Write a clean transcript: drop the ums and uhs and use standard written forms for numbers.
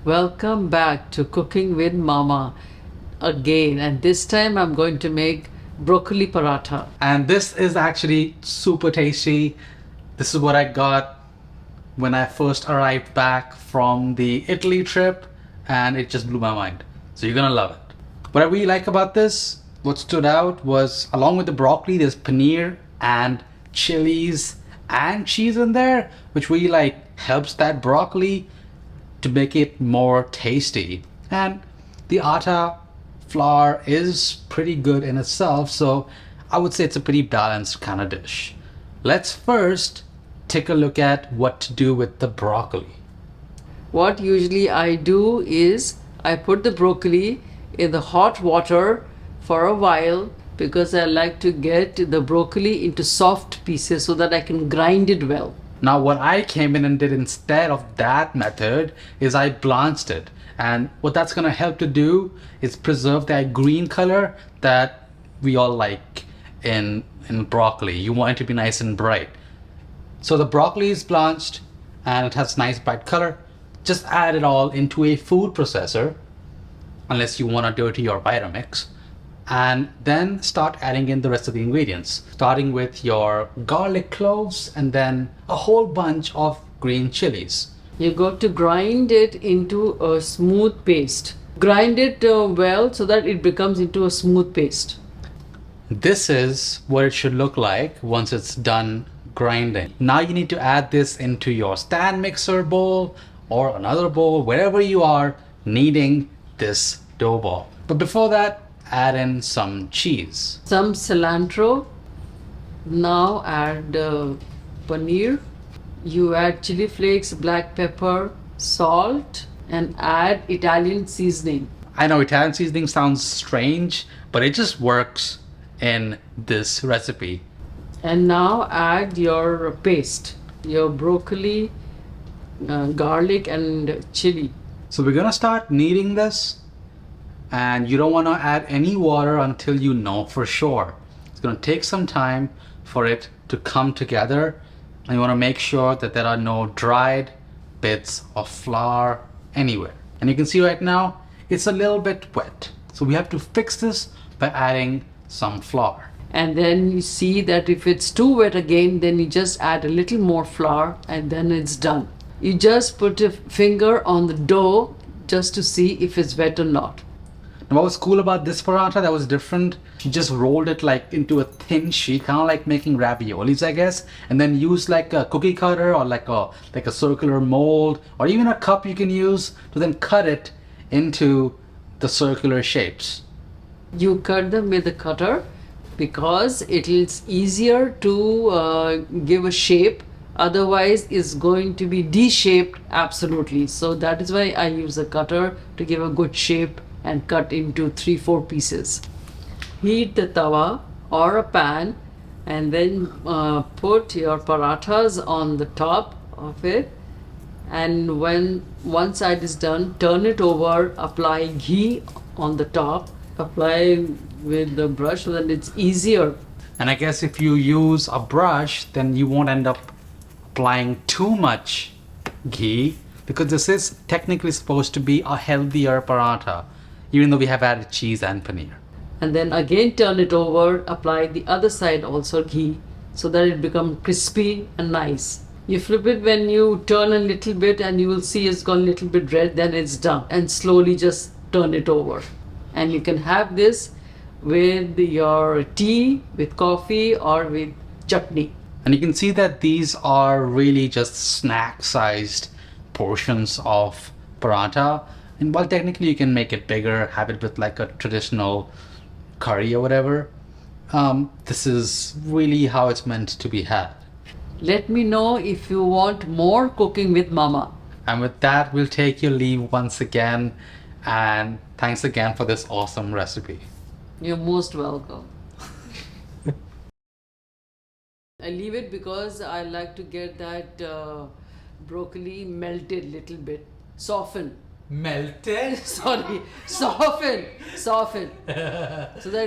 Welcome back to Cooking with Mama again, and this time I'm going to make broccoli paratha. And this is actually super tasty. This is what I got when I first arrived back from the Italy trip, and it just blew my mind. So you're gonna love it. What I really like about this, what stood out was along with the broccoli, there's paneer and chilies and cheese in there, which really helps that broccoli to make it more tasty. And the atta flour is pretty good in itself, so I would say it's a pretty balanced kind of dish. Let's first take a look at what to do with the broccoli. What usually I do is I put the broccoli in the hot water for a while because I like to get the broccoli into soft pieces so that I can grind it well. Now what I came in and did instead of that method is I blanched it, and what that's going to help to do is preserve that green color that we all like in broccoli. You want it to be nice and bright. So the broccoli is blanched and it has nice bright color. Just add it all into a food processor, unless you want to dirty your Vitamix, and then start adding in the rest of the ingredients, starting with your garlic cloves and then a whole bunch of green chilies. You got to grind it into a smooth paste. Grind it well so that it becomes into a smooth paste. This is what it should look like once it's done grinding. Now you need to add this into your stand mixer bowl or another bowl, wherever you are needing this dough ball. But before that, add in some cheese. Some cilantro. Now add paneer. You add chili flakes, black pepper, salt, and add Italian seasoning. I know Italian seasoning sounds strange, but it just works in this recipe. And now add your paste, your broccoli, garlic, and chili. So we're gonna start kneading this, and you don't want to add any water until you know for sure. It's gonna take some time for it to come together, and you want to make sure that there are no dried bits of flour anywhere. And you can see right now it's a little bit wet, so we have to fix this by adding some flour. And then you see that if it's too wet again, then you just add a little more flour and then it's done. You just put a finger on the dough just to see if it's wet or not. And what was cool about this paratha that was different, you just rolled it into a thin sheet, kind of like making raviolis, I guess, and then use a cookie cutter or like a circular mold or even a cup you can use to then cut it into the circular shapes. You cut them with a cutter because it is easier to give a shape. Otherwise it's going to be D-shaped absolutely. So that is why I use a cutter to give a good shape and cut into 3-4 pieces. Heat the tawa or a pan and then put your parathas on the top of it, and when one side is done, turn it over, apply ghee on the top, apply with the brush so that it's easier. And I guess if you use a brush, then you won't end up applying too much ghee, because this is technically supposed to be a healthier paratha, even though we have added cheese and paneer. And then again turn it over, apply the other side also ghee so that it becomes crispy and nice. You flip it when you turn a little bit and you will see it's gone a little bit red, then it's done. And slowly just turn it over. And you can have this with your tea, with coffee, or with chutney. And you can see that these are really just snack-sized portions of paratha. And while technically you can make it bigger, have it with like a traditional curry or whatever, this is really how it's meant to be had. Let me know if you want more Cooking with Mama. And with that, we'll take your leave once again. And thanks again for this awesome recipe. You're most welcome. I leave it because I like to get that broccoli melted little bit. Soften. Melted? Sorry, soften. So that